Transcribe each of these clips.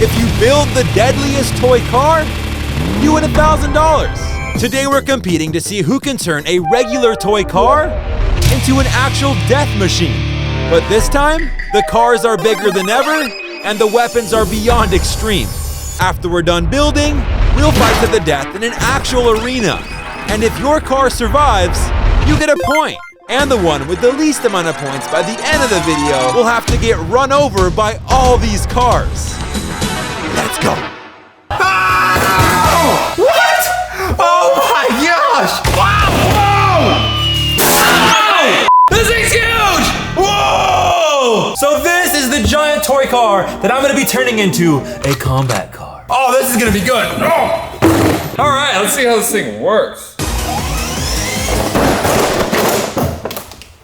If you build the deadliest toy car, you win $1,000. Today we're competing to see who can turn a regular toy car into an actual death machine. But this time, the cars are bigger than ever, and the weapons are beyond extreme. After we're done building, we'll fight to the death in an actual arena. And if your car survives, you get a point. And the one with the least amount of points by the end of the video will have to get run over by all these cars. Let's go. Oh! What? Oh my gosh! Wow! Whoa! This thing's huge! Whoa! So this is the giant toy car that I'm gonna be turning into a combat car. Oh, this is gonna be good. Oh. All right, let's see how this thing works.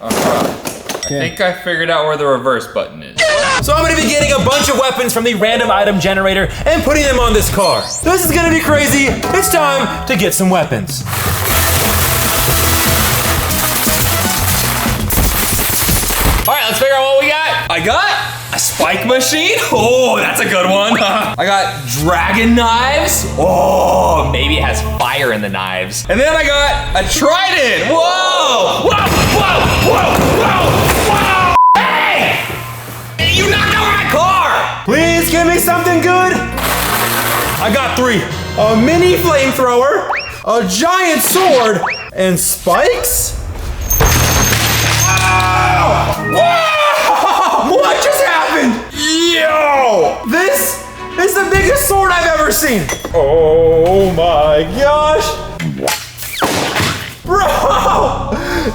I think I figured out where the reverse button is. So I'm gonna be getting a bunch of weapons from the random item generator and putting them on this car. This is gonna be crazy. It's time to get some weapons. All right, let's figure out what we got. I got a spike machine. Oh, that's a good one. I got dragon knives. Oh, maybe it has fire in the knives. And then I got a trident. Whoa! Whoa! Whoa! Whoa! Whoa! Whoa! Hey! You knocked over my car! Please give me something good. I got 3. A mini flamethrower, a giant sword, and spikes? Whoa! What just happened? Yo! This is the biggest sword I've ever seen. Oh my gosh. Bro,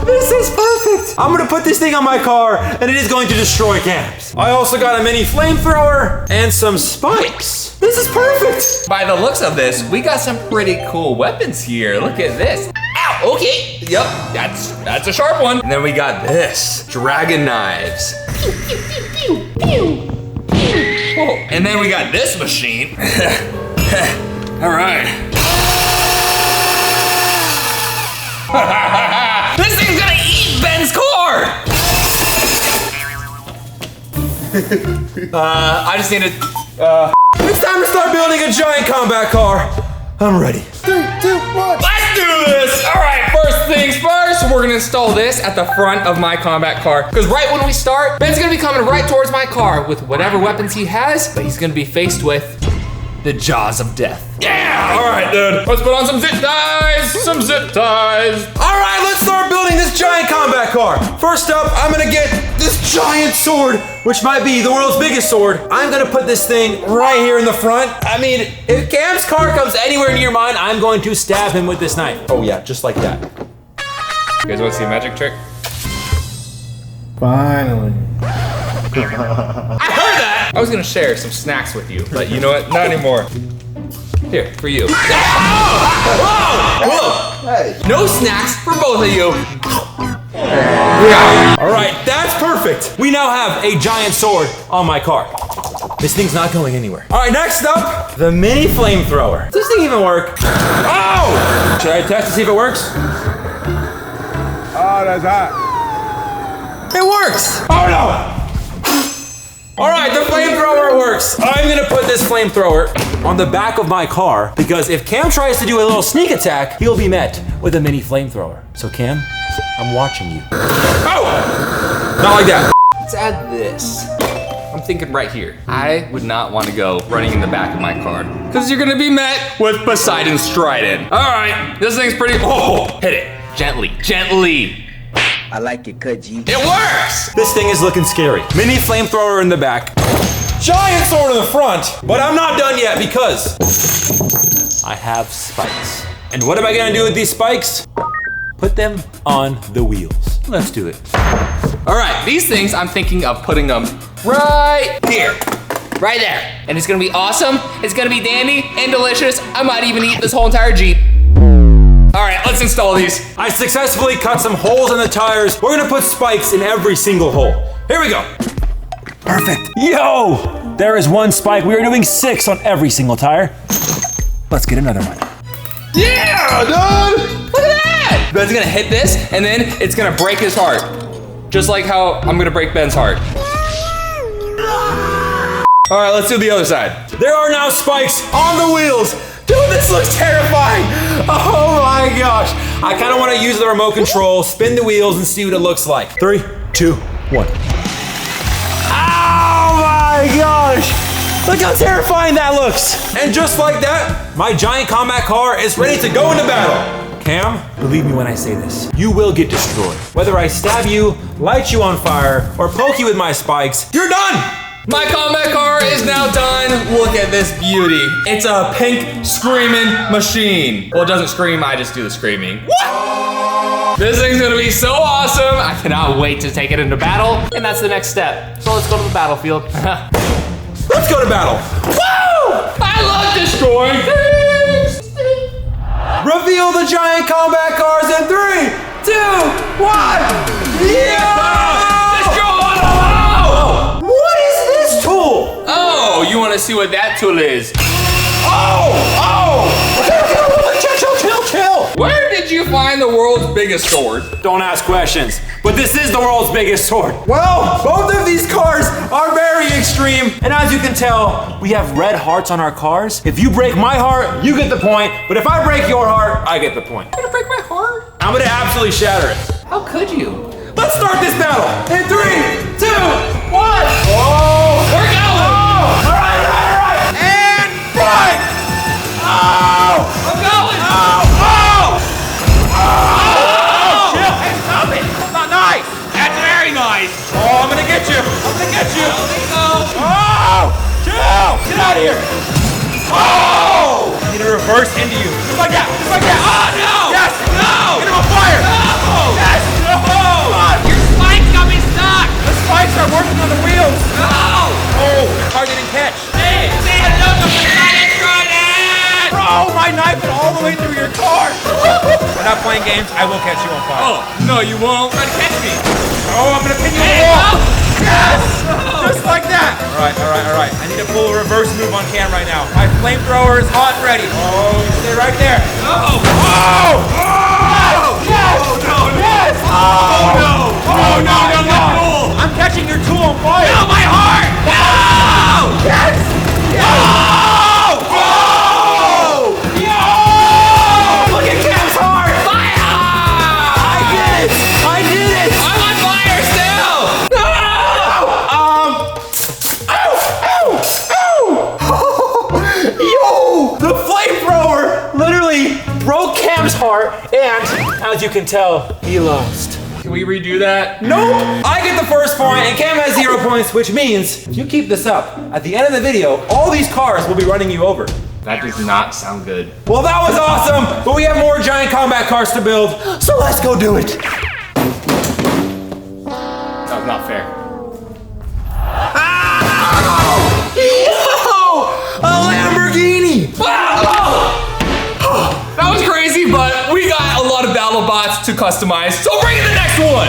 this is perfect. I'm gonna put this thing on my car and it is going to destroy camps. I also got a mini flamethrower and some spikes. This is perfect. By the looks of this, we got some pretty cool weapons here. Look at this. Ow, okay. Yep, that's a sharp one. And then we got this, dragon knives. Oh, and then we got this machine. All right. This thing's gonna eat Ben's car! I just need to, It's time to start building a giant combat car. I'm ready. 3, 2, 1. let's do this! All right, first things first, we're gonna install this at the front of my combat car. Because right when we start, Ben's gonna be coming right towards my car with whatever weapons he has, but he's gonna be faced with the jaws of death. Yeah! All right, dude. Let's put on some zip ties. Some zip ties. All right, let's start building this giant combat car. First up, I'm gonna get this giant sword, which might be the world's biggest sword. I'm gonna put this thing right here in the front. I mean, if Cam's car comes anywhere near mine, I'm going to stab him with this knife. Oh yeah, just like that. You guys want to see a magic trick? Finally. I heard that! I was gonna share some snacks with you, but you know what? Not anymore. Here, for you. Whoa! Whoa! Hey. No snacks for both of you. All right, that's perfect. We now have a giant sword on my car. This thing's not going anywhere. All right, next up, the mini flamethrower. Does this thing even work? Oh! Should I test to see if it works? Oh, that's hot. It works! Oh no! All right, the flamethrower works. I'm gonna put this flamethrower on the back of my car because if Cam tries to do a little sneak attack, he'll be met with a mini flamethrower. So Cam, I'm watching you. Oh! Not like that. Let's add this. I'm thinking right here. I would not want to go running in the back of my car because you're gonna be met with Poseidon's trident. All right, this thing's pretty, oh, hit it, gently, gently. I like it, cut G. It works! This thing is looking scary. Mini flamethrower in the back. Giant sword in the front. But I'm not done yet because I have spikes. And what am I gonna do with these spikes? Put them on the wheels. Let's do it. All right, these things, I'm thinking of putting them right here, right there. And it's gonna be awesome, it's gonna be dandy and delicious. I might even eat this whole entire Jeep. All right, let's install these. I successfully cut some holes in the tires. We're gonna put spikes in every single hole. Here we go. Perfect. Yo, there is 1 spike. We are doing 6 on every single tire. Let's get another one. Yeah, dude! Look at that! Ben's gonna hit this, and then it's gonna break his heart. Just like how I'm gonna break Ben's heart. All right, let's do the other side. There are now spikes on the wheels. Dude, this looks terrifying. Oh my gosh. I kind of want to use the remote control, spin the wheels, and see what it looks like. 3, 2, 1. Oh my gosh. Look how terrifying that looks. And just like that, my giant combat car is ready to go into battle. Cam, believe me when I say this, you will get destroyed. Whether I stab you, light you on fire, or poke you with my spikes, you're done! My combat car is now done. Look at this beauty. It's a pink screaming machine. Well, it doesn't scream, I just do the screaming. What? This thing's gonna be so awesome. I cannot wait to take it into battle, and that's the next step. So let's go to the battlefield. Let's go to battle. Woo! I love destroying things. Reveal the giant combat cars in 3, 2, 1. Yeah! What is this tool? Oh, you want to see what that tool is? Chill. Where did you find the world's biggest sword? Don't ask questions, but this is the world's biggest sword. Well, both of these cars are very extreme, and as you can tell, we have red hearts on our cars. If you break my heart, you get the point, but if I break your heart, I get the point. You're gonna break my heart? I'm gonna absolutely shatter it. How could you? Let's start this battle in 3, 2, 1. Oh, we're going! All right. And fight! Oh! I'm going! Chill, hey, stop it! That's not nice! That's very nice! Oh, I'm gonna get you! Oh! Chill! Get out of here! Oh! I need to reverse into you. Just like that! Oh, no! Yes! No! Get him on fire! No! Yes! No! Come on! Your spikes got me stuck! The spikes are working on the wheels! No! Oh, the car didn't catch. Hey, look, I'm trying to try that! Bro, my knife went all the way through your car! We're not playing games. I will catch you on fire. Oh, no, you won't. Try to catch me. Oh, I'm gonna pin you on the Hey, wall! no! Yes! Just like that! Alright. I need to pull a reverse move on Cam right now. My flamethrower is hot and ready. Oh, you stay right there. Oh! Oh! Yes! No! Yes! Oh, no! Oh, no, no! I'm catching your tool on fire! No, my heart! No! Yes! No! Oh! Yo! Look at Cam's heart! Fire! I did it! I'm on fire still! No! Yo! The flamethrower literally broke Cam's heart, and as you can tell, he lost. Can we redo that? Nope! I get the first point, and Cam has 0 points, which means if you keep this up, at the end of the video, all these cars will be running you over. That does not sound good. Well, that was awesome, but we have more giant combat cars to build, so let's go do it. That was not fair. Yo! A Lamborghini! That was crazy, but we got a lot of battle bots to customize, so bring in the next one!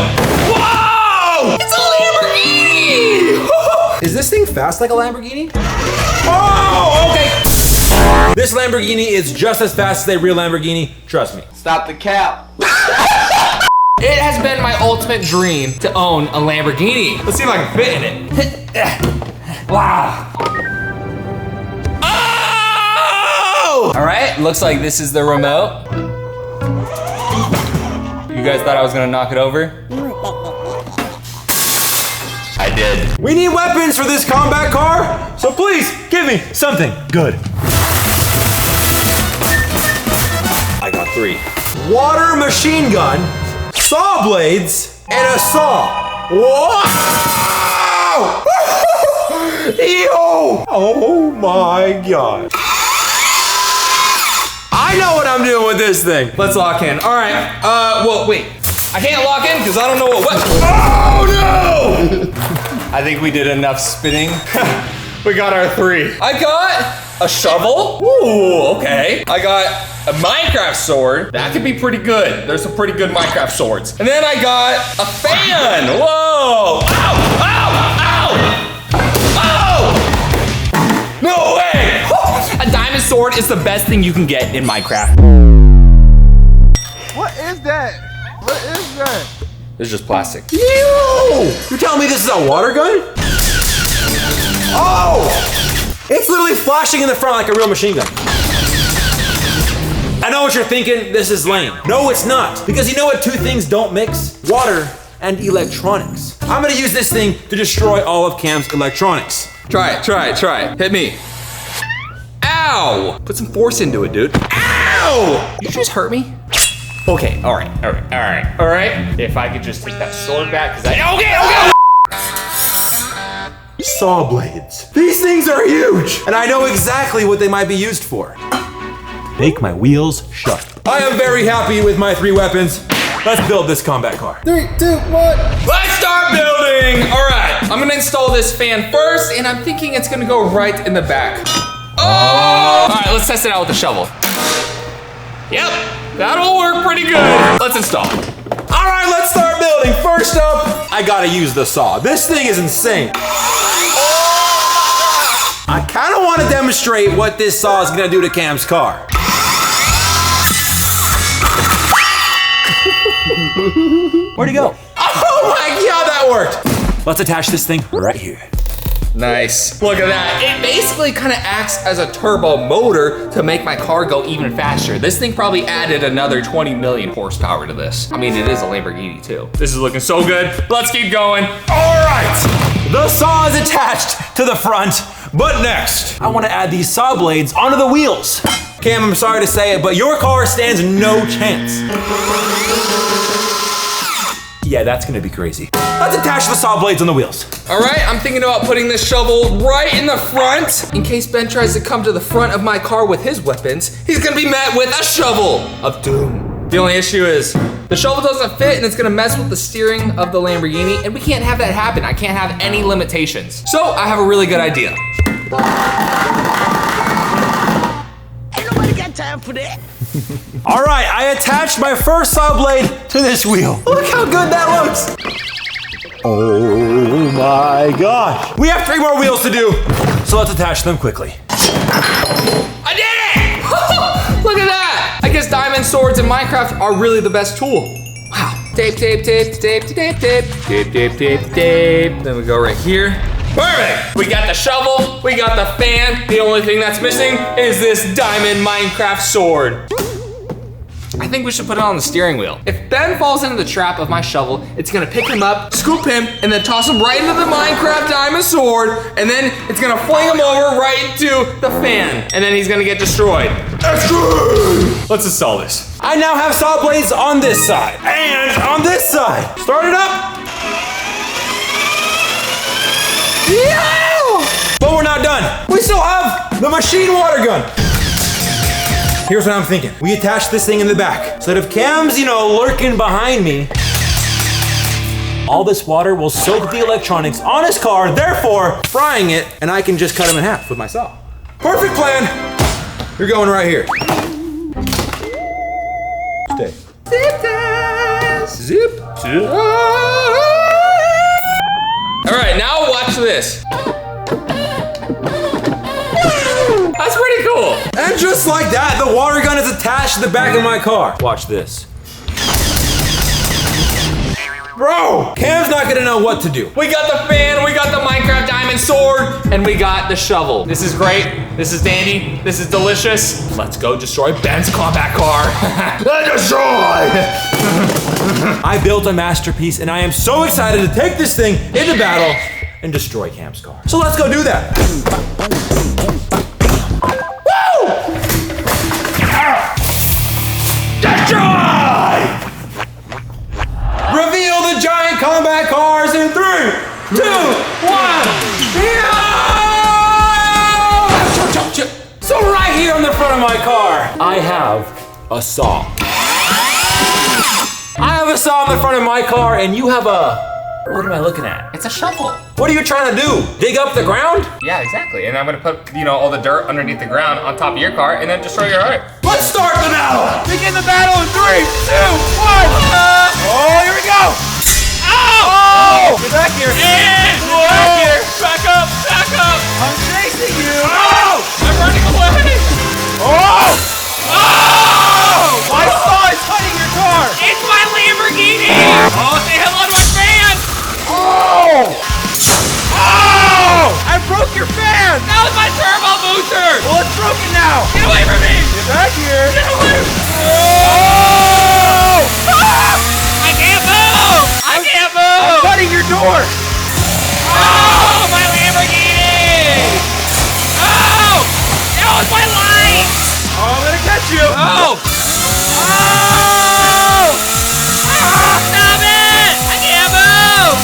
Whoa! It's a Lamborghini! Is this thing fast like a Lamborghini? Oh, okay. This Lamborghini is just as fast as a real Lamborghini, trust me. Stop the cap. It has been my ultimate dream to own a Lamborghini. Let's see if I can fit in it. Wow. Oh! All right, looks like this is the remote. You guys thought I was gonna knock it over? I did. We need weapons for this combat car, so please give me something good. I got 3. Water machine gun, saw blades, and a saw. Wow! Yo! Oh my god. I know what I'm doing with this thing. Let's lock in. All right. Well, wait. I can't lock in because I don't know what weapon. Oh no! I think we did enough spinning. We got our 3. I got a shovel. Ooh, okay. I got a Minecraft sword. That could be pretty good. There's some pretty good Minecraft swords. And then I got a fan. Whoa. Ow! Ow! Ow! Ow! No way! A diamond sword is the best thing you can get in Minecraft. What is that? What is that? It's just plastic. Yo! You telling me this is a water gun? Oh! It's literally flashing in the front like a real machine gun. I know what you're thinking, this is lame. No, it's not. Because you know what two things don't mix? Water and electronics. I'm gonna use this thing to destroy all of Cam's electronics. Try it. Hit me. Ow! Put some force into it, dude. Ow! You just hurt me? Okay, all right. If I could just take that sword back, because okay. Saw blades. These things are huge, and I know exactly what they might be used for. Make my wheels sharp. I am very happy with my 3 weapons. Let's build this combat car. 3, 2, 1. Let's start building! All right, I'm gonna install this fan first, and I'm thinking it's gonna go right in the back. Oh! All right, let's test it out with the shovel. Yep, that'll work pretty good. Let's install. All right, let's start building. First up, I gotta use the saw. This thing is insane. I kinda wanna demonstrate what this saw is gonna do to Cam's car. Where'd he go? Oh my God, that worked. Let's attach this thing right here. Nice. Look at that. It basically kind of acts as a turbo motor to make my car go even faster. This thing probably added another 20 million horsepower to this. I mean, it is a Lamborghini too. This is looking so good. Let's keep going. All right, the saw is attached to the front, but next, I want to add these saw blades onto the wheels. Cam, I'm sorry to say it, but your car stands no chance. Yeah, that's gonna be crazy. Let's attach the saw blades on the wheels. All right, I'm thinking about putting this shovel right in the front. In case Ben tries to come to the front of my car with his weapons, he's gonna be met with a shovel of doom. The only issue is the shovel doesn't fit and it's gonna mess with the steering of the Lamborghini, and we can't have that happen. I can't have any limitations. So I have a really good idea. Ain't nobody got time for that. All right, I attached my first saw blade to this wheel. Look how good that looks. Oh my gosh. We have 3 more wheels to do, so let's attach them quickly. I did it! Look at that! I guess diamond swords in Minecraft are really the best tool. Wow. Tape. Then we go right here. Perfect! We got the shovel, we got the fan. The only thing that's missing is this diamond Minecraft sword. I think we should put it on the steering wheel. If Ben falls into the trap of my shovel, it's gonna pick him up, scoop him, and then toss him right into the Minecraft diamond sword, and then it's gonna fling him over right into the fan, and then he's gonna get destroyed. That's good! Let's install this. I now have saw blades on this side and on this side. Start it up. Yeah! But we're not done. We still have the machine water gun. Here's what I'm thinking. We attach this thing in the back so that if Cam's, lurking behind me, all this water will soak the electronics on his car, therefore frying it, and I can just cut him in half with my saw. Perfect plan. You're going right here. Stay. Zip test. Zip test. All right, now watch this. That's pretty cool. And just like that, the water gun is attached to the back of my car. Watch this. Bro, Cam's not gonna know what to do. We got the fan, we got the Minecraft diamond sword, and we got the shovel. This is great, this is dandy, this is delicious. Let's go destroy Ben's combat car. Destroy! I built a masterpiece and I am so excited to take this thing into battle and destroy Cam's car. So let's go do that. Woo! Destroy! Reveal the giant combat cars in 3, 2, 1. So right here on the front of my car, I have a saw. I have a saw on the front of my car, and you have a... What am I looking at? It's a shovel. What are you trying to do? Dig up the ground? Yeah, exactly. And I'm gonna put, all the dirt underneath the ground on top of your car and then destroy your car. Let's start the battle! Begin the battle in 3, 2, 1. Oh, here we go! Oh! Get back here! Get back here! Back up! Back up! I'm chasing you! Oh! I'm running away! Oh! Oh! My saw is cutting your car! It's my Lamborghini! Oh, say hello to my fan! Oh! Oh! I broke your you! Oh! Oh! Stop it! I can't move!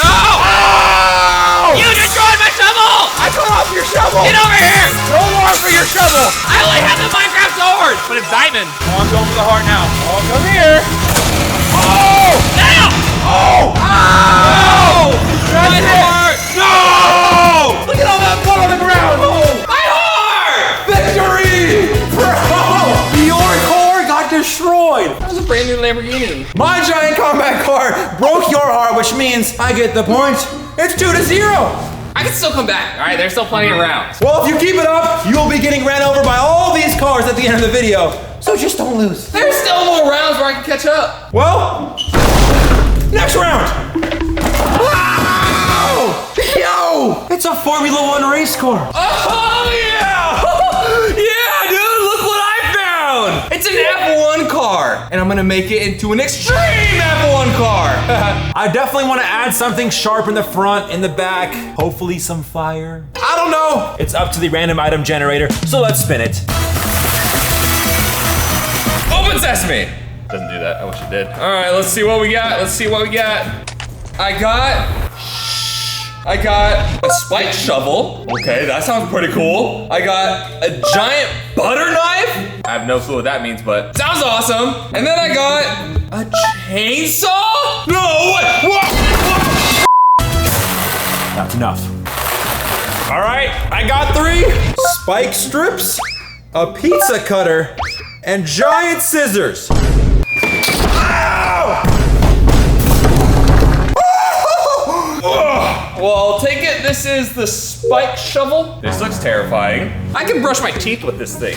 No! Oh! You destroyed my shovel! I cut off your shovel! Get over here! No more for your shovel! I only have the Minecraft sword, but it's diamond. Oh, I'm going for the heart now. Oh, come here! Oh! Now! Oh! Oh! My heart! No! Look at all that blood on the ground! My heart! Victory! Bro! Your car got destroyed! That was a brand new Lamborghini. My giant combat car broke your heart, which means I get the point. It's 2-0. I can still come back. All right, there's still plenty of rounds. Well, if you keep it up, you'll be getting ran over by all these cars at the end of the video. So just don't lose. There's still more rounds where I can catch up. Well, next round. Wow! Yo! It's a Formula One race car. Oh, yeah! Yeah, dude, look what I found! It's an F1 car, and I'm gonna make it into an extreme F1 car. I definitely want to add something sharp in the front, in the back, hopefully some fire. I don't know. It's up to the random item generator, so let's spin it. Open sesame! Doesn't do that, I wish it did. All right, let's see what we got, I got a spike shovel. Okay, that sounds pretty cool. I got a giant butter knife. I have no clue what that means, but sounds awesome. And then I got a chainsaw? No, what? That's enough. All right, I got 3 spike strips, a pizza cutter, and giant scissors. Ow! Well, I'll take it this is the spike shovel. This looks terrifying. I can brush my teeth with this thing.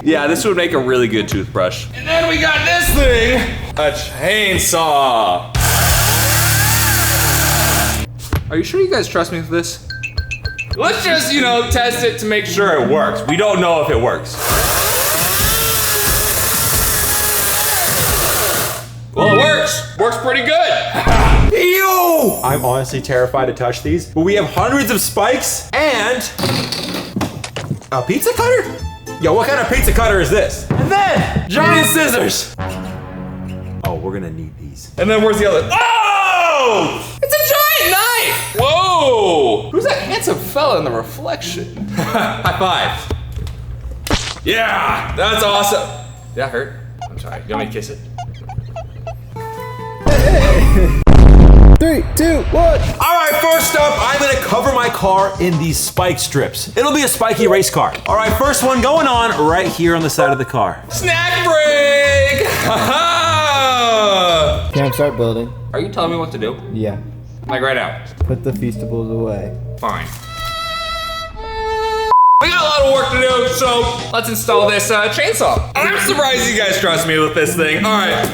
Yeah, this would make a really good toothbrush. And then we got this thing, a chainsaw. Are you sure you guys trust me with this? Let's just, test it to make sure it works. We don't know if it works. Well, it works. Works pretty good. Ew! I'm honestly terrified to touch these, but we have hundreds of spikes and a pizza cutter? Yo, what kind of pizza cutter is this? And then giant scissors. Oh, we're gonna need these. And then where's the other? Oh! It's a giant knife! Whoa! Who's that handsome fella in the reflection? High five. Yeah, that's awesome. Did that hurt? I'm sorry. You want me to kiss it? 3, 2, 1. All right, first up, I'm gonna cover my car in these spike strips. It'll be a spiky race car. All right, first one going on right here on the side of the car. Snack break! Ha-ha! Cam, start building. Are you telling me what to do? Yeah. Like right now? Put the Feastables away. Fine. We got a lot of work to do, so let's install this chainsaw. I'm surprised you guys trust me with this thing. All right.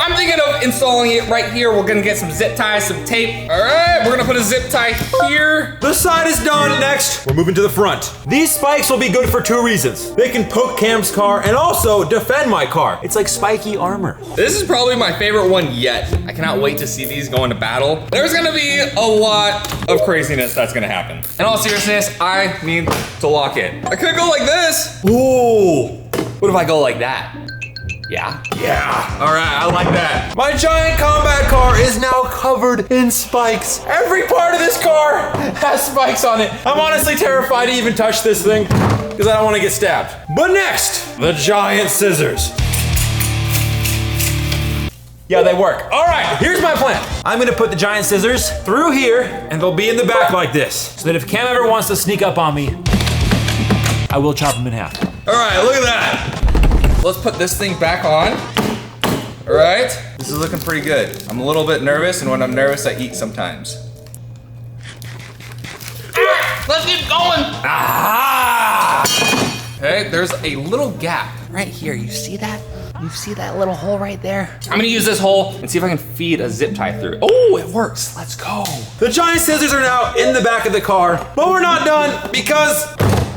I'm thinking of installing it right here. We're gonna get some zip ties, some tape. All right, we're gonna put a zip tie here. The side is done. Next, we're moving to the front. These spikes will be good for 2 reasons. They can poke Cam's car and also defend my car. It's like spiky armor. This is probably my favorite one yet. I cannot wait to see these go into battle. There's gonna be a lot of craziness that's gonna happen. In all seriousness, I need to lock it. I could go like this. Ooh. What if I go like that? Yeah? Yeah. All right, I like that. My giant combat car is now covered in spikes. Every part of this car has spikes on it. I'm honestly terrified to even touch this thing because I don't want to get stabbed. But next, the giant scissors. Yeah, they work. All right, here's my plan. I'm gonna put the giant scissors through here and they'll be in the back like this so that if Cam ever wants to sneak up on me, I will chop him in half. All right, look at that. Let's put this thing back on. All right, this is looking pretty good. I'm a little bit nervous, and when I'm nervous, I eat sometimes. Let's keep going. Ah! Okay, there's a little gap right here. You see that? You see that little hole right there? I'm gonna use this hole and see if I can feed a zip tie through it. Oh, it works. Let's go. The giant scissors are now in the back of the car, but we're not done because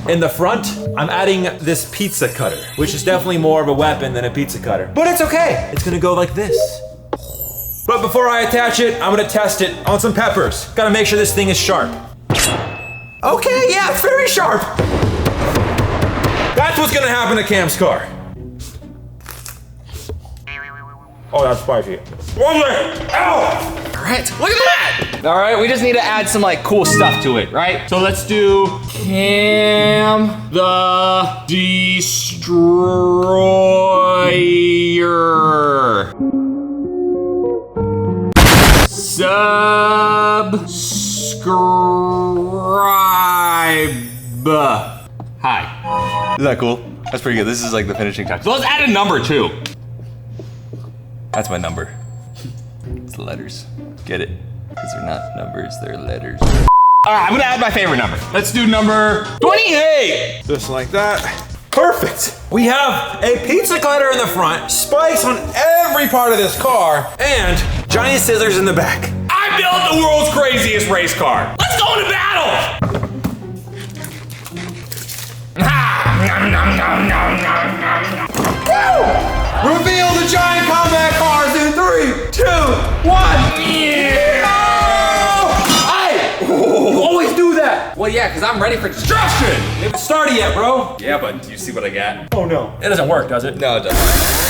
in the front, I'm adding this pizza cutter, which is definitely more of a weapon than a pizza cutter. But it's okay. It's gonna go like this. But before I attach it, I'm gonna test it on some peppers. Gotta make sure this thing is sharp. Okay, yeah, it's very sharp. That's what's what's gonna happen to Cam's car. Oh, that's spicy. Ow! All right, look at that. All right, we just need to add some like cool stuff to it, right? So let's do Cam the Destroyer. Subscribe. Hi. Isn't that cool? That's pretty good. This is like the finishing touch. So let's add a number too. That's my number. It's letters. Get it? Because they're not numbers, they're letters. All right, I'm gonna add my favorite number. Let's do number 28. Just like that. Perfect. We have a pizza cutter in the front, spikes on every part of this car, and giant scissors in the back. I built the world's craziest race car. Let's go into battle. Reveal the giant combat cars in 3, 2, 1. Yeah. Hey! You always do that. Well, yeah, because I'm ready for destruction. We haven't started yet, bro. Yeah, but do you see what I got? Oh no. It doesn't work, does it? No, it doesn't.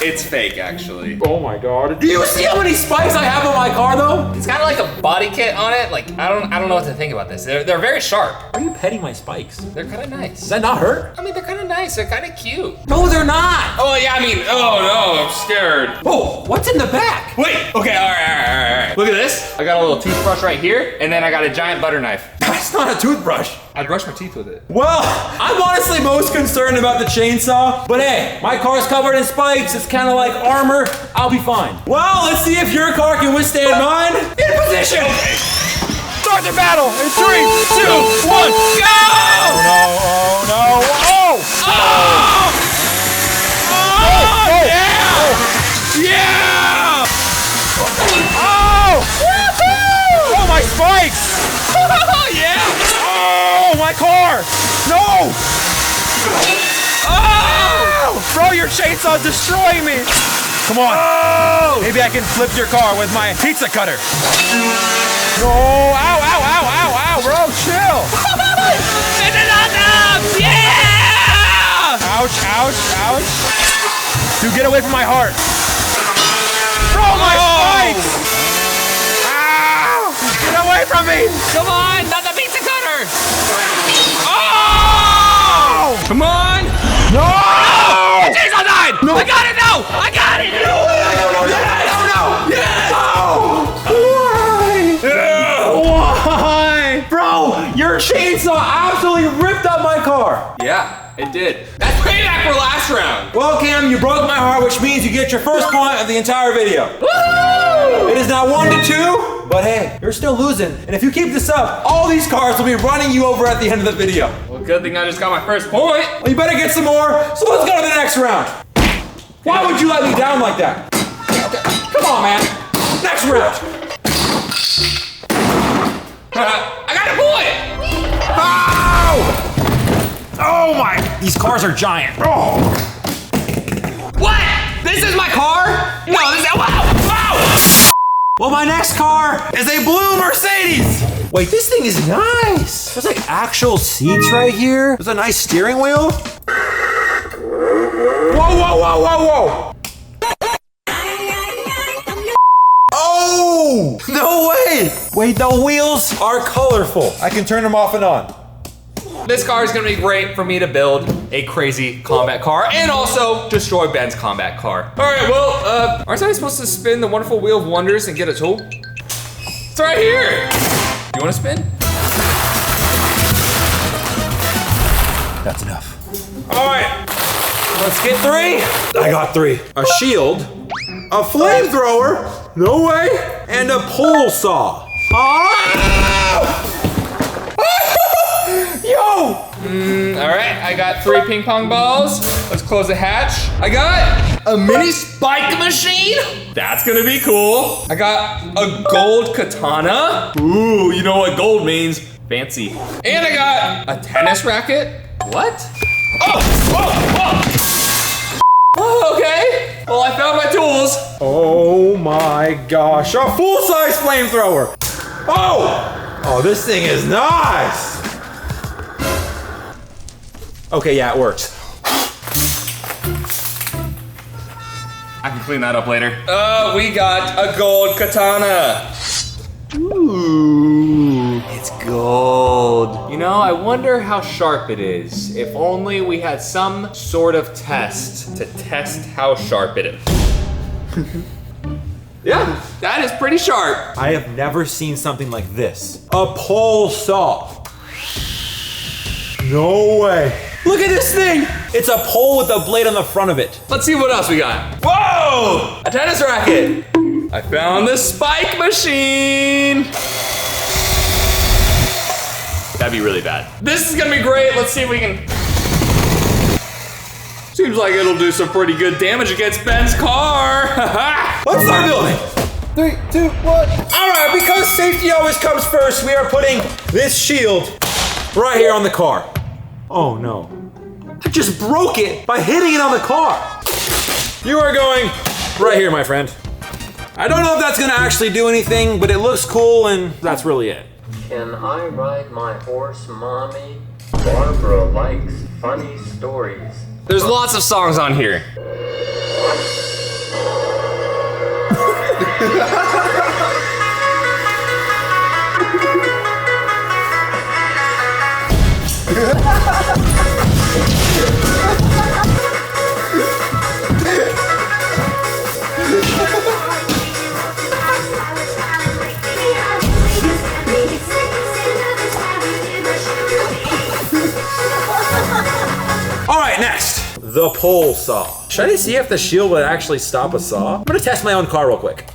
It's fake, actually. Oh my god. Do you see how many spikes I have on my car though? It's kind of like a body kit on it. Like, I don't know what to think about this. They're very sharp. Why are you petting my spikes? They're kind of nice. Does that not hurt? I mean, they're kind of nice. They're kind of cute. No, they're not. Oh, yeah, I mean, oh no, I'm scared. Oh, what's in the back? Wait, okay, all right. Look at this. I got a little toothbrush right here, and then I got a giant butter knife. That's not a toothbrush. I brush my teeth with it. Well, I'm honestly most concerned about the chainsaw, but hey, my car's covered in spikes. It's kind of like armor. I'll be fine. Well, let's see if your car can withstand mine. In position. Okay. Start the battle in 3, 2, 1, go! Oh no, oh no, oh! Oh! Oh, yeah! Yeah! Oh! Woohoo! Oh, my spikes! Yeah! Oh, my car! No! Oh! Bro, your chainsaw's destroying me! Come on. Oh! Maybe I can flip your car with my pizza cutter. No! Ow, ow, ow, ow, ow, bro, chill! This is awesome! Yeah! Ouch, ouch, ouch. Dude, get away from my heart. Bro, my spikes! Ow! Get away from me! Come on, not the pizza cutter! Oh! Come on! No! The chainsaw died! No! I got it now! I got it! No! Yes! Yes! Why? Bro, your chainsaw absolutely ripped up my car. Yeah, it did. That's payback for last round. Well, Cam, you broke my heart, which means you get your first point of the entire video. Woo! It is now 1-2, but hey, you're still losing. And if you keep this up, all these cars will be running you over at the end of the video. Well, good thing I just got my first point. Well, you better get some more, so let's go to the next round. Why would you let me down like that? Come on, man. Next round. I got a point! Ow! Oh my, these cars are giant. Oh. What? This is my car? No, this is, wow! Wow! Well, my next car is a blue Mercedes. Wait, this thing is nice. There's like actual seats right here. There's a nice steering wheel. Whoa, whoa, whoa, whoa, whoa. Oh, no way. Wait, the wheels are colorful. I can turn them off and on. This car is gonna be great for me to build a crazy combat car and also destroy Ben's combat car. All right, well, aren't I supposed to spin the wonderful wheel of wonders and get a tool? It's right here. You wanna spin? That's enough. All right, let's get 3. I got 3. A shield, a flamethrower, no way, and a pole saw. Ah! Yo! All right, I got 3 ping pong balls. Let's close the hatch. I got a mini spike machine. That's gonna be cool. I got a gold katana. Ooh, you know what gold means. Fancy. And I got a tennis racket. What? Oh, okay. Well, I found my tools. Oh my gosh, a full-size flamethrower. Oh! Oh, this thing is nice. Okay, yeah, it works. I can clean that up later. We got a gold katana. Ooh, it's gold. You know, I wonder how sharp it is. If only we had some sort of test to test how sharp it is. Yeah, that is pretty sharp. I have never seen something like this. A pole saw. No way. Look at this thing. It's a pole with a blade on the front of it. Let's see what else we got. Whoa! A tennis racket. I found the spike machine. That'd be really bad. This is gonna be great. Let's see if we can. Seems like it'll do some pretty good damage against Ben's car. Let's start building. 3, 2, 1. All right, because safety always comes first, we are putting this shield right here on the car. Oh no. I just broke it by hitting it on the car. You are going right here, my friend. I don't know if that's gonna actually do anything, but it looks cool and that's really it. Can I ride my horse, Mommy? Barbara likes funny stories. There's lots of songs on here. All right, next, the pole saw. Should I see if the shield would actually stop a saw? I'm gonna test my own car real quick.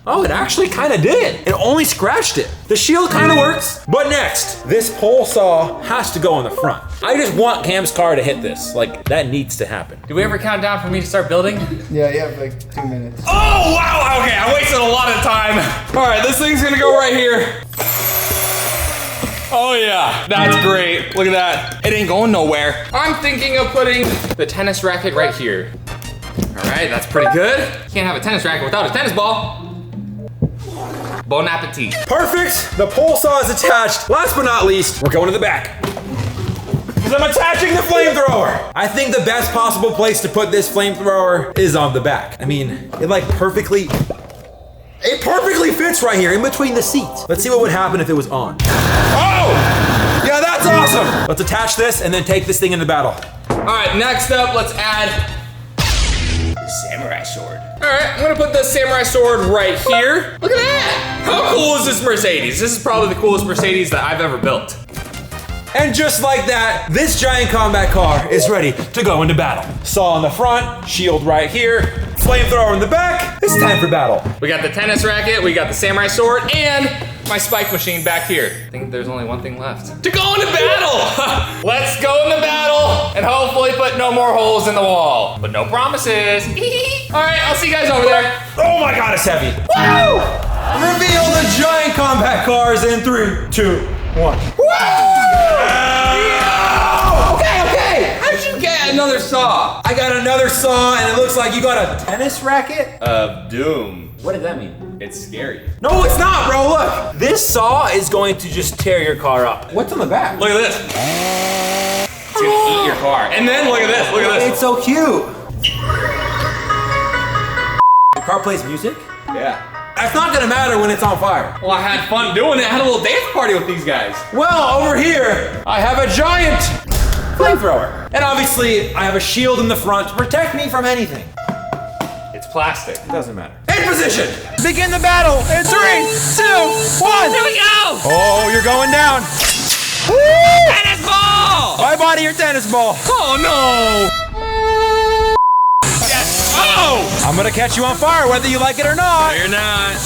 Oh, it actually kind of did. It only scratched it. The shield kind of works. But next, this pole saw has to go on the front. I just want Cam's car to hit this. Like, that needs to happen. Did we ever count down for me to start building? Yeah, you have like 2 minutes. Oh, wow, okay, I wasted a lot of time. All right, this thing's gonna go right here. Oh yeah, that's great. Look at that. It ain't going nowhere. I'm thinking of putting the tennis racket right here. All right, that's pretty good. Can't have a tennis racket without a tennis ball. Bon appetit. Perfect, the pole saw is attached. Last but not least, we're going to the back. Because I'm attaching the flamethrower. I think the best possible place to put this flamethrower is on the back. I mean, it perfectly fits right here in between the seats. Let's see what would happen if it was on. Oh! Yeah, that's awesome! Let's attach this and then take this thing into battle. All right, next up, let's add the samurai sword. All right, I'm gonna put the samurai sword right here. Look at that! How cool is this Mercedes? This is probably the coolest Mercedes that I've ever built. And just like that, this giant combat car is ready to go into battle. Saw in the front, shield right here, flamethrower in the back. It's time for battle. We got the tennis racket, we got the samurai sword, and my spike machine back here. I think there's only one thing left. To go into battle! Let's go into battle, and hopefully put no more holes in the wall. But no promises. All right, I'll see you guys over there. Oh my God, it's heavy. Woo! Reveal the giant combat cars in 3, 2, 1. Woo! Okay. How'd you get another saw? I got another saw, and it looks like you got a tennis racket? Of doom. What does that mean? It's scary. No, it's not, bro. Look. This saw is going to just tear your car up. What's on the back? Look at this. It's gonna eat your car. And then look at this, look at this. It's so cute. The car plays music? Yeah. That's not gonna matter when it's on fire. Well, I had fun doing it. I had a little dance party with these guys. Well, over here, I have a giant flamethrower. And obviously, I have a shield in the front to protect me from anything. It's plastic. It doesn't matter. In position. Begin the battle in 3, 2, 1. Here we go! Oh, you're going down. Tennis ball! Bye bye to your tennis ball. Oh no! Yes! Oh! I'm gonna catch you on fire whether you like it or not. No, you're not.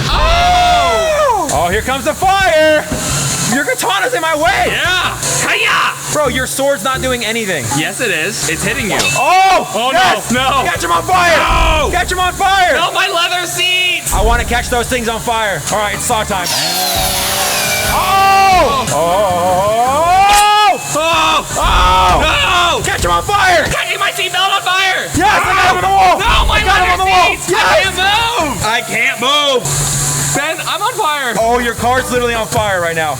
Oh! Oh, here comes the fire. Your katana's in my way. Yeah! Hiya! Bro, your sword's not doing anything. Yes, it is. It's hitting you. Oh! Oh, yes. no. Catch him on fire! No! Catch him on fire! No, my leather seats! I want to catch those things on fire. All right, it's saw time. Oh! Oh! Oh! Oh! No! Catch him on fire! Catching my seatbelt on fire! Yes, I got him on the wall! No, my I got him on leather the wall! seats! Yes! I can't move! I can't move! Ben, I'm on fire! Oh, your car's literally on fire right now.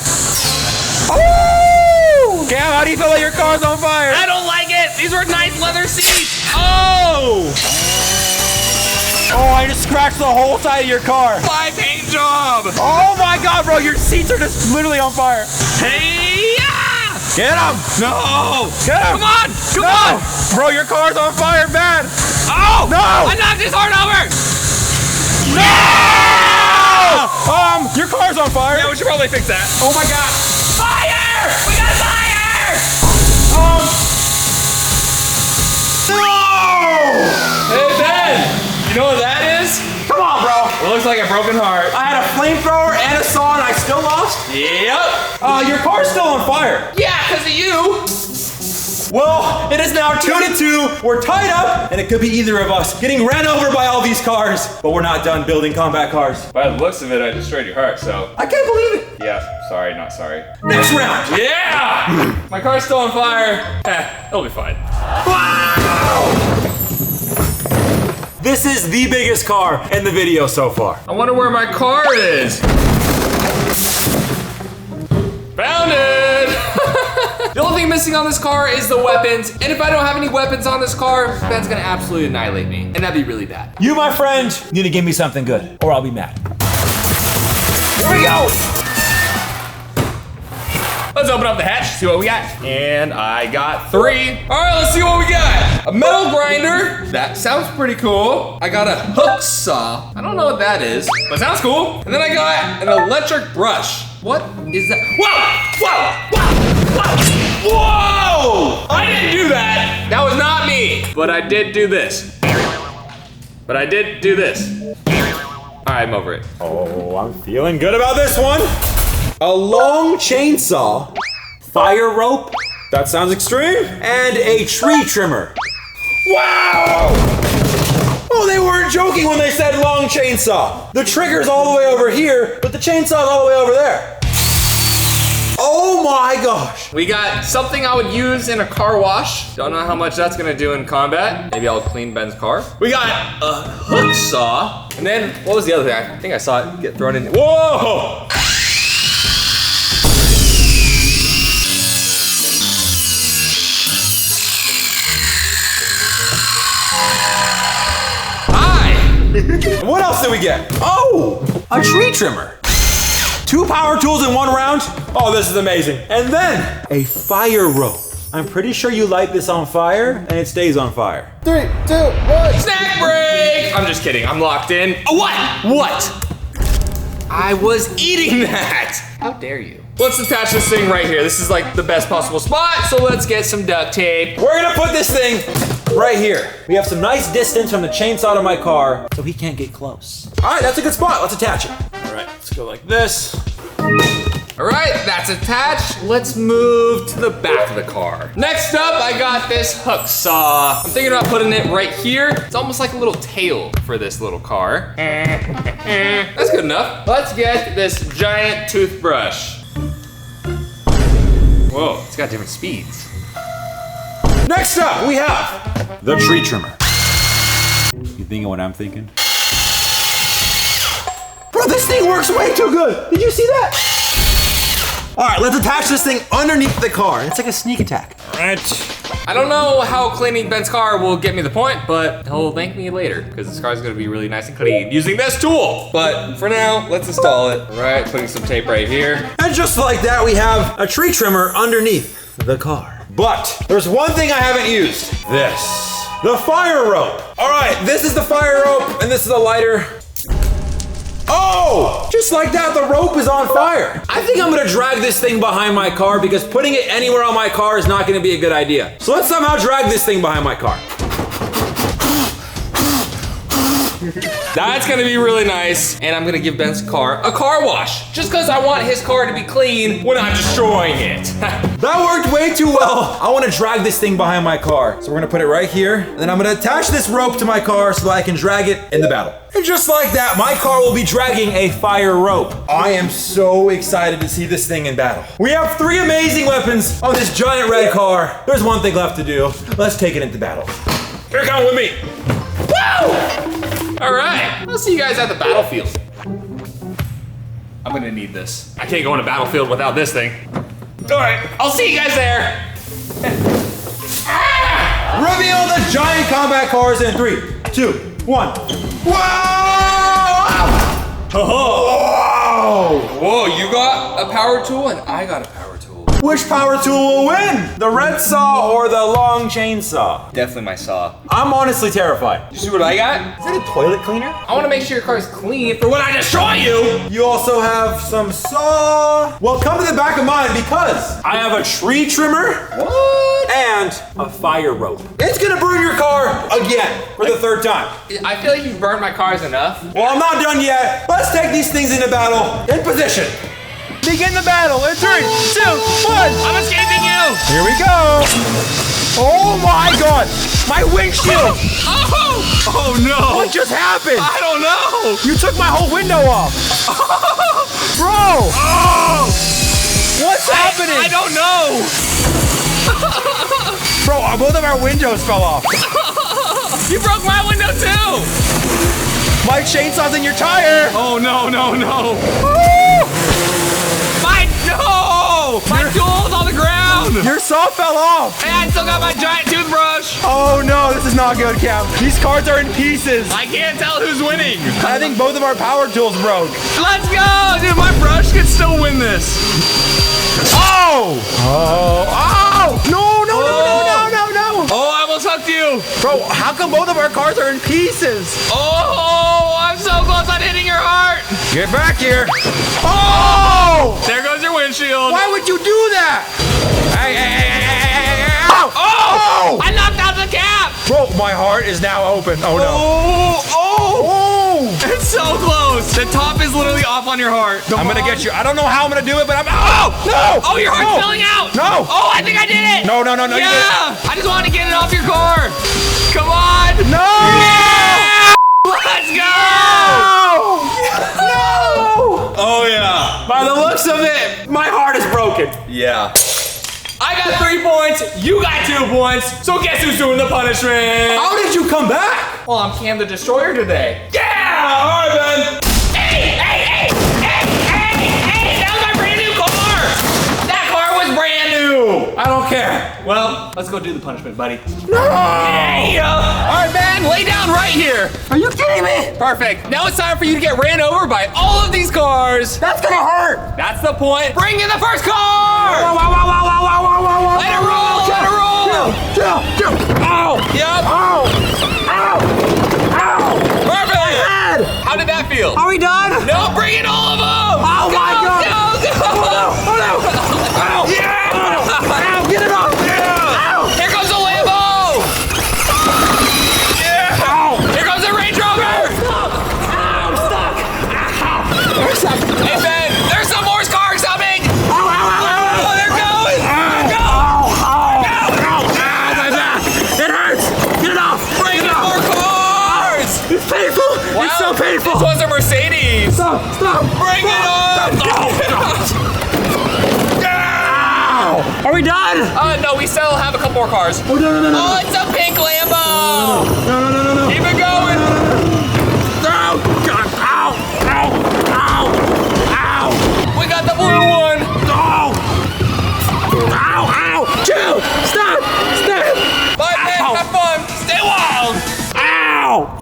Oh! Cam, how do you feel like your car's on fire? I don't like it. These were nice leather seats. Oh! Oh, I just scratched the whole side of your car. My paint job. Oh my God, bro, your seats are just literally on fire. Hey, yeah! Get him! No! Get him! Come on! Come on! Bro, your car's on fire, man! Oh! No! I knocked his heart over! No! Your car's on fire. Yeah, we should probably fix that. Oh my God! Fire! We got fire! No! Hey, Ben! You know what that is? Come on, bro. It looks like a broken heart. I had a flamethrower and a saw and I still lost? Yep. Your car's still on fire. Yeah, because of you. Well, it is now 2-2. We're tied up, and it could be either of us getting ran over by all these cars. But we're not done building combat cars. By the looks of it, I destroyed your heart, so. I can't believe it. Yeah, sorry, not sorry. Next round. Yeah! My car's still on fire. It'll be fine. Wow! This is the biggest car in the video so far. I wonder where my car is. Found it! The only thing missing on this car is the weapons, and if I don't have any weapons on this car, Ben's gonna absolutely annihilate me, and that'd be really bad. You, my friend, need to give me something good, or I'll be mad. Here we go! Let's open up the hatch, see what we got. And I got 3. All right, let's see what we got. A metal grinder, that sounds pretty cool. I got a hook saw, I don't know what that is, but it sounds cool. And then I got an electric brush. What is that? Whoa, whoa, whoa, whoa, whoa! I didn't do that. That was not me, but I did do this. But I did do this. All right, I'm over it. Oh, I'm feeling good about this one. A long chainsaw, fire rope, that sounds extreme, and a tree trimmer. Wow! Oh, they weren't joking when they said long chainsaw. The trigger's all the way over here, but the chainsaw's all the way over there. Oh my gosh. We got something I would use in a car wash. Don't know how much that's gonna do in combat. Maybe I'll clean Ben's car. We got a hook saw. And then, what was the other thing? I think I saw it get thrown in. Whoa! What else did we get? Oh, a tree trimmer. 2 power tools in 1 round. Oh, this is amazing. And then a fire rope. I'm pretty sure you light this on fire and it stays on fire. 3, 2, 1. Snack break! I'm just kidding, I'm locked in. Oh, what? What? I was eating that. How dare you? Let's attach this thing right here. This is like the best possible spot, so let's get some duct tape. We're gonna put this thing right here. We have some nice distance from the chainsaw to my car, so he can't get close. All right, that's a good spot. Let's attach it. All right, let's go like this. All right, that's attached. Let's move to the back of the car. Next up, I got this hook saw. I'm thinking about putting it right here. It's almost like a little tail for this little car. That's good enough. Let's get this giant toothbrush. Whoa, it's got different speeds. Next up, we have the tree trimmer. You thinking what I'm thinking? Bro, this thing works way too good. Did you see that? All right, let's attach this thing underneath the car. It's like a sneak attack. All right. I don't know how cleaning Ben's car will get me the point, but he'll thank me later because this car's gonna be really nice and clean using this tool. But for now, let's install it. All right, putting some tape right here. And just like that, we have a tree trimmer underneath the car. But there's one thing I haven't used. This. The fire rope. All right, this is the fire rope and this is a lighter. Oh, just like that, the rope is on fire. I think I'm gonna drag this thing behind my car because putting it anywhere on my car is not gonna be a good idea. So let's somehow drag this thing behind my car. That's gonna be really nice, and I'm gonna give Ben's car a car wash, just because I want his car to be clean when I'm destroying it. That worked way too well. I wanna drag this thing behind my car. So we're gonna put it right here, and then I'm gonna attach this rope to my car so that I can drag it in the battle. And just like that, my car will be dragging a fire rope. I am so excited to see this thing in battle. We have 3 amazing weapons on this giant red car. There's one thing left to do. Let's take it into battle. Here, come with me. Woo! All right, I'll see you guys at the battlefield. I'm gonna need this. I can't go on a battlefield without this thing. All right, I'll see you guys there. Reveal the giant combat cars in 3, 2, 1. Whoa! Whoa, you got a power tool and I got a power tool. Which power tool will win? The red saw or the long chainsaw? Definitely my saw. I'm honestly terrified. You see what I got? Is that a toilet cleaner? I want to make sure your car's clean for when I destroy you. You also have some saw. Well, come to the back of mine because I have a tree trimmer. What? And a fire rope. It's gonna burn your car again for the 3rd time. I feel like you've burned my cars enough. Well, I'm not done yet. Let's take these things into battle. In position. Begin the battle in 3, 2, 1. I'm escaping you. Here we go. Oh my God, my windshield. Oh no. What just happened? I don't know. You took my whole window off. Bro. What's happening? I don't know. Bro, both of our windows fell off. You broke my window too. My chainsaw's in your tire. Oh no. My tool's on the ground. Your saw fell off. Hey, I still got my giant toothbrush. Oh no, this is not good, Cam. These cards are in pieces. I can't tell who's winning. I think both of our power tools broke. Let's go, dude. My brush can still win this. Oh! No! Oh, I almost hooked you. Bro, how come both of our cars are in pieces? Oh, I'm so close on hitting your heart. Get back here. Oh! There goes your windshield. Why would you do that? Hey. Ow! Oh! I knocked out the cap. Bro, my heart is now open. Oh no. Oh! It's so close. The top is literally off on your heart. I'm gonna get you. I don't know how I'm gonna do it, but I'm. Oh! No! Oh, your heart's spilling out. No! Oh, I think I did it. No. Yeah! I just want to get it off your car. Come on. No! Yeah! Let's go! No! Oh yeah. By the looks of it, my heart is broken. Yeah. I got 3 points, you got 2 points, so guess who's doing the punishment? How did you come back? Well, I'm Cam the Destroyer today. Yeah! All right, then. Hey! That was my brand new car! That car was brand new! I don't care. Well, let's go do the punishment, buddy. No! Yeah! All right, man, lay down right here. Are you kidding me? Perfect. Now it's time for you to get ran over by all of these cars. That's gonna hurt. That's the point. Bring in the first car! Let it roll! Ow! Yep. Ow! Perfect! How did that feel? Are we done? No, bring in all of them! Oh my God! Go! Oh no! Ow! Yeah! Ow! Get it off! Yeah! Ow! Here comes the Lambo! Yeah! Ow! Here comes the Range Rover! I'm stuck! Hey Ben, there's some more cars coming! Ow! Oh, they're going! Go! My back! It hurts! Get it off! Bring in more cars! It's painful! Wow, It's so painful! This one's a Mercedes! Stop! Bring it on! Are we done? No, we still have a couple more cars. Oh no! Oh, it's a pink Lambo! No! Keep it going! Oh God! Ow! We got the blue one! Ow! Chill! Stop! Bye, man, have fun! Stay wild! Ow!